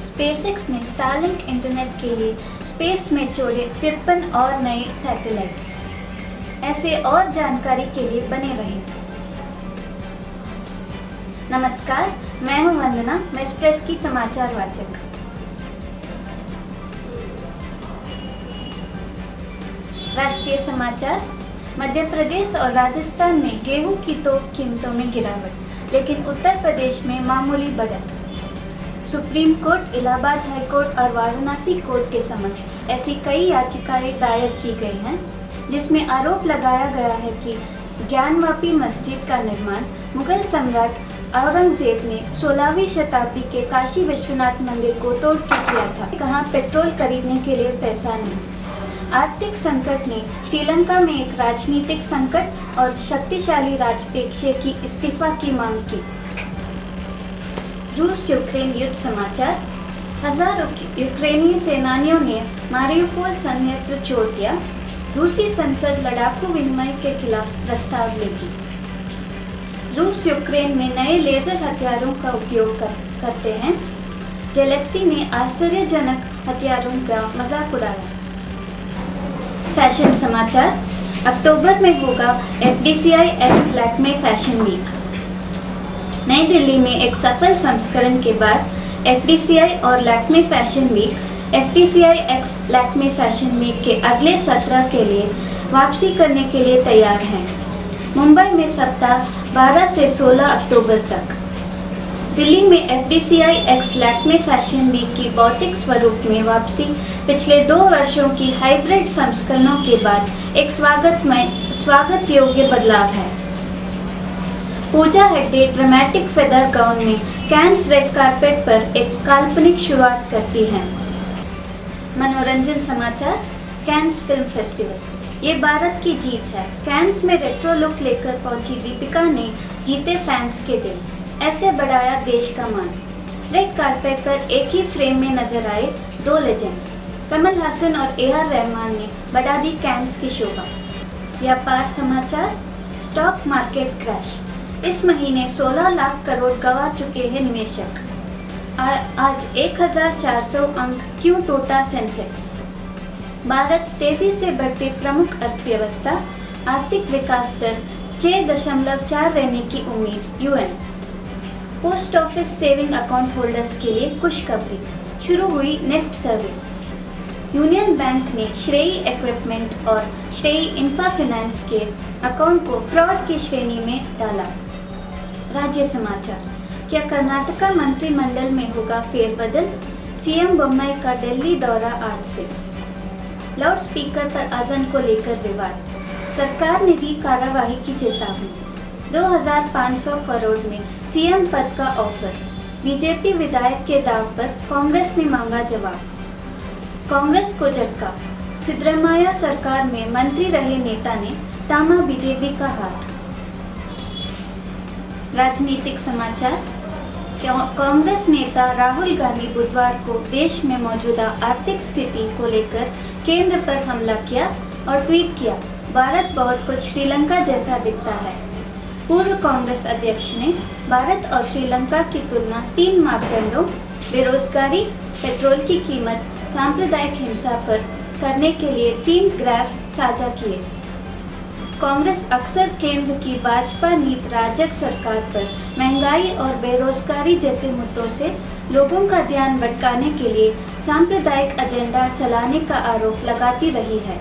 SpaceX ने Starlink internet के लिए स्पेस में छोड़े 53 और नए सैटेलाइट। ऐसे और जानकारी के लिए बने रहें। नमस्कार, मैं हूं वंदना, मैं एक्सप्रेस की समाचार वाचक। राष्ट्रीय समाचार। मध्य प्रदेश और राजस्थान में गेहूं की थोक कीमतों में गिरावट, लेकिन उत्तर प्रदेश में मामूली बढ़त। Supreme court, Allahabad high court और वाराणसी कोर्ट के समक्ष ऐसी कई याचिकाएं दायर की गई हैं, जिसमें आरोप लगाया गया है कि ज्ञानवापी मस्जिद का निर्माण मुगल सम्राट औरंगजेब ने 16वीं शताब्दी के काशी विश्वनाथ मंदिर को तोड़ के किया था। कहाँ पेट्रोल खरीदने के लिए पैसा नहीं। आर्थिक संकट ने श्रीलंका में एक राजनीतिक संकट और शक्तिशाली राजपक्षे की इस्तीफा की मांग की। रूस यूक्रेन युद्ध समाचार। हजारों यूक्रेनी सेनानियों ने मारिउपोल संयंत्र छोड़ दिया। रूसी संसद लड़ाकू विनिमय के खिलाफ प्रस्ताव लेगी। रूस यूक्रेन में नए लेजर हथियारों का उपयोग करते हैं। जेलेंस्की ने आश्चर्यजनक हथियारों का मजाक उड़ाया। फैशन समाचार। अक्टूबर में होगा FDCI X Lakme fashion week. नई दिल्ली में एक सफल संस्करण के बाद FDCI और Lakme fashion week FDCI X Lakme fashion week के अगले सत्र के लिए वापसी करने के लिए तैयार हैं। मुंबई में सप्ताह 12 से 16 अक्टूबर तक। दिल्ली में FDCI X Lakme fashion week की भौतिक स्वरूप में वापसी पिछले 2 वर्षों की हाइब्रिड संस्करणों के बाद एक स्वागत योग्य बदलाव है। Pooja Hegde dramatic feather gown में कैन्स रेड कारपेट पर एक काल्पनिक शुरुआत करती हैं। मनोरंजन समाचार। कैन्स फिल्म फेस्टिवल, ये भारत की जीत है। कैन्स में रेट्रो लुक लेकर पहुंची दीपिका ने जीते फैंस के दिल, ऐसे बढ़ाया देश का मान। रेड कारपेट पर एक ही फ्रेम में नजर आए 2 लेजेंड्स, कमल हासन और AR रहमान ने बढ़ा दी कैन्स की शोभा। व्यापार समाचार। स्टॉक मार्केट क्रैश, इस महीने 16 लाख करोड़ गंवा चुके हैं निवेशक। आज 1400 अंक क्यों टूटा सेंसेक्स। भारत तेजी से बढ़ती प्रमुख अर्थव्यवस्था, आर्थिक विकास दर 6.4 रहने की उम्मीद। UN। Post office saving account holders के लिए खुशखबरी, शुरू हुई नेफ्ट सर्विस। यूनियन बैंक ने श्रेयी इक्विपमेंट और श्रेयी इंफ्रा फाइनेंस के अकाउंट को फ्रॉड की श्रेणी में डाला। राज्य समाचार। क्या कर्नाटका मंत्रिमंडल में होगा फेरबदल, CM बोम्मई का दिल्ली दौरा आज से। लाउड स्पीकर पर अजन को लेकर विवाद, सरकार ने दी कार्रवाई की चेतावनी। 2500 करोड़ में CM पद का ऑफर, बीजेपी विधायक के दाव पर कांग्रेस ने मांगा जवाब। कांग्रेस को झटका, सिद्धरामैया सरकार में मंत्री रहे नेता ने थामा बीजेपी का हाथ। राजनीतिक समाचार। कांग्रेस नेता राहुल गांधी बुधवार को देश में मौजूदा आर्थिक स्थिति को लेकर केंद्र पर हमला किया और ट्वीट किया, भारत बहुत कुछ श्रीलंका जैसा दिखता है। पूर्व कांग्रेस अध्यक्ष ने भारत और श्रीलंका की तुलना 3 मापदंडों, बेरोजगारी, पेट्रोल की कीमत, सांप्रदायिक हिंसा पर करने के लिए 3 ग्राफ साझा किए। कांग्रेस अक्सर केंद्र की भाजपा नीति राजग सरकार पर महंगाई और बेरोजगारी जैसे मुद्दों से लोगों का ध्यान भटकाने के लिए सांप्रदायिक एजेंडा चलाने का आरोप लगाती रही है।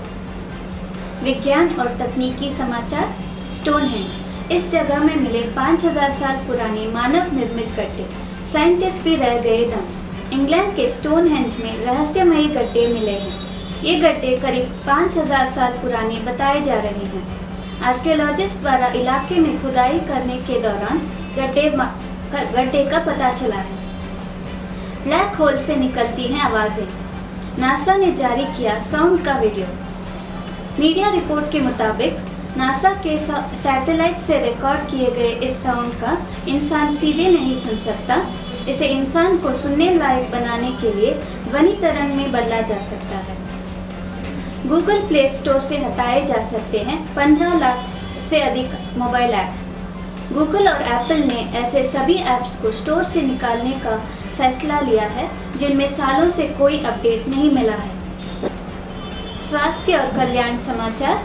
विज्ञान और तकनीकी समाचार। स्टोनहेंज, इस जगह में मिले 5000 साल पुराने मानव निर्मित गड्ढे, साइंटिस्ट भी रह गए दंग। इंग्लैंड के स्टोनहेंज में रहस्यमयी गड्ढे मिले हैं। ये गड्ढे करीब 5000 साल पुराने बताए जा रहे हैं। आर्कियोलॉजिस्ट द्वारा इलाके में खुदाई करने के दौरान गड्ढे का पता चला है। ब्लैक होल से निकलती हैं आवाज़ें। नासा ने जारी किया साउंड का वीडियो। मीडिया रिपोर्ट के मुताबिक नासा के सैटेलाइट से रिकॉर्ड किए गए इस साउंड का इंसान सीधे नहीं सुन सकता। इसे इंसान को सुनने लायक बनाने के लिए ध्वनि तरंग में बदला जा सकता है। गूगल प्ले स्टोर से हटाए जा सकते हैं 15 लाख से अधिक मोबाइल ऐप। गूगल और एप्पल ने ऐसे सभी ऐप्स को स्टोर से निकालने का फैसला लिया है जिनमें सालों से कोई अपडेट नहीं मिला है। स्वास्थ्य और कल्याण समाचार।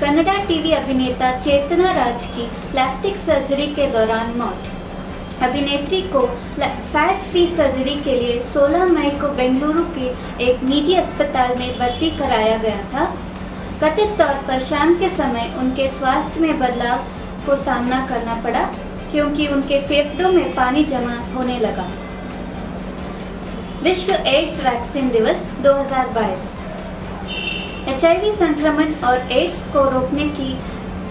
कन्नड़ा टीवी अभिनेता चेतना राज की प्लास्टिक सर्जरी के दौरान मौत। अभिनेत्री को फैट फ्री सर्जरी के लिए 16 मई को बेंगलुरु के एक निजी अस्पताल में भर्ती कराया गया था। कथित तौर पर शाम के समय उनके स्वास्थ्य में बदलाव को सामना करना पड़ा क्योंकि उनके फेफड़ों में पानी जमा होने लगा। विश्व एड्स वैक्सीन दिवस 2022। HIV संक्रमण और एड्स को रोकने की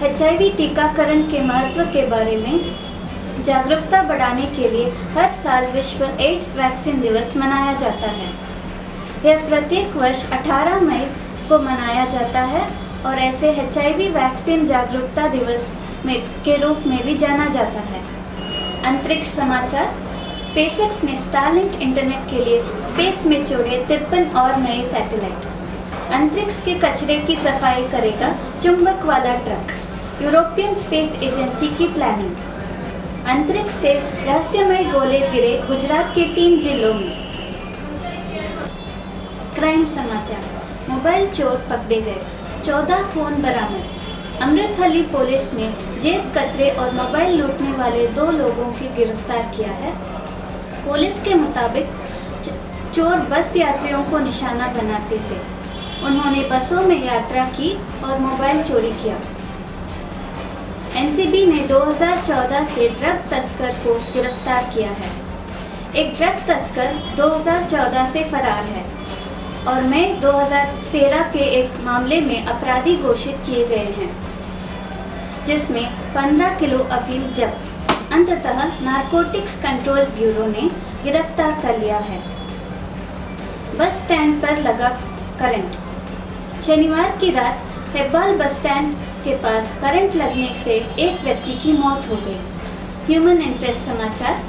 HIV टीकाकरण के महत्व के बारे में जागरूकता बढ़ाने के लिए हर साल विश्व एड्स वैक्सीन दिवस मनाया जाता है। यह प्रत्येक वर्ष 18 मई को मनाया जाता है और ऐसे HIV वैक्सीन जागरूकता दिवस के रूप में भी जाना जाता है। अंतरिक्ष समाचार। स्पेसएक्स ने स्टारलिंक इंटरनेट के लिए स्पेस में छोड़े 53 और नए सैटेलाइट। अंतरिक्ष के कचरे की सफाई करेगा चुंबक वाला ट्रक। यूरोपियन स्पेस एजेंसी की प्लानिंग। अंतरिक्ष से रहस्यमय गोले गिरे गुजरात के 3 जिलों में। क्राइम समाचार। मोबाइल चोर पकड़े गए, 14 फोन बरामद। अमृतहली पुलिस ने जेब कतरे और मोबाइल लूटने वाले 2 लोगों को गिरफ्तार किया है। पुलिस के मुताबिक चोर बस यात्रियों को निशाना बनाते थे। उन्होंने बसों में यात्रा की और मोबाइल चोरी किया। एनसीबी ने 2014 से ड्रग तस्कर को गिरफ्तार किया है। एक ड्रग तस्कर 2014 से फरार है और मई 2013 के एक मामले में अपराधी घोषित किए गए हैं जिसमें 15 किलो अफीम जब्त। अंततः नारकोटिक्स कंट्रोल ब्यूरो ने गिरफ्तार कर लिया है। बस स्टैंड पर लगा करंट। शनिवार की रात हेब्बाल बस स्टैंड के पास करंट लगने से एक व्यक्ति की मौत हो गई। ह्यूमन इंटरेस्ट समाचार।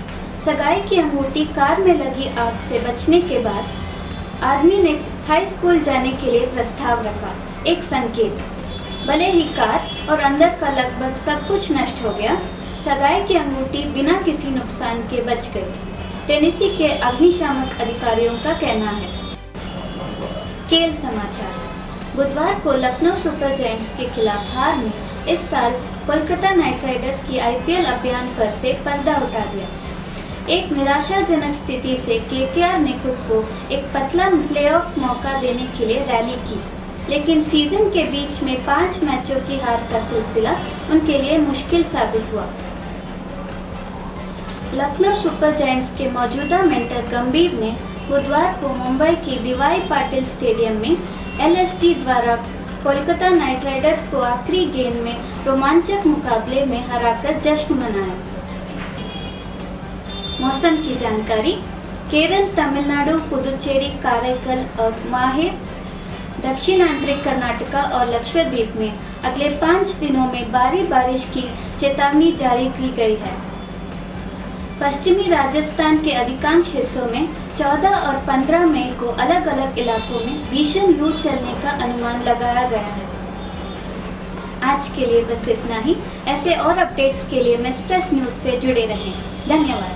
सगाई की अंगूठी कार में लगी आग से बचने के बाद आदमी ने हाई स्कूल जाने के लिए प्रस्ताव रखा। एक संकेत। भले ही कार और अंदर का लगभग सब कुछ नष्ट हो गया, सगाई की अंगूठी बिना किसी नुकसान के बच गई। टेनेसी के अग्निशामक अधिकारियों का कहना है। खेल समाचार। बुधवार को लखनऊ सुपर जायंट्स के खिलाफ हार ने इस साल कोलकाता नाइट राइडर्स की IPL अभियान पर से पर्दा उठा दिया। एक निराशाजनक स्थिति से KKR ने खुद को एक पतला प्लेऑफ मौका देने के लिए रैली की, लेकिन सीजन के बीच में 5 मैचों की हार का सिलसिला उनके लिए मुश्किल साबित हुआ। लखनऊ सुपर जायंट्स के मौजूदा मेंटर गंभीर ने बुधवार को मुंबई की DY पाटिल स्टेडियम में LSG द्वारा कोलकाता नाइट राइडर्स को आखिरी गेंद में रोमांचक मुकाबले में हराकर जश्न मनाया। मौसम की जानकारी। केरल, तमिलनाडु, पुदुचेरी, काराइकल और माहे, दक्षिण आंतरिक कर्नाटका और लक्षद्वीप में अगले 5 दिनों में भारी बारिश की चेतावनी जारी की गई है। पश्चिमी राजस्थान के अधिकांश हिस्सों में 14 और 15 मई को अलग अलग इलाकों में भीषण लू चलने का अनुमान लगाया गया है। आज के लिए बस इतना ही। ऐसे और अपडेट्स के लिए मेस्प्रेस न्यूज़ से जुड़े रहें। धन्यवाद।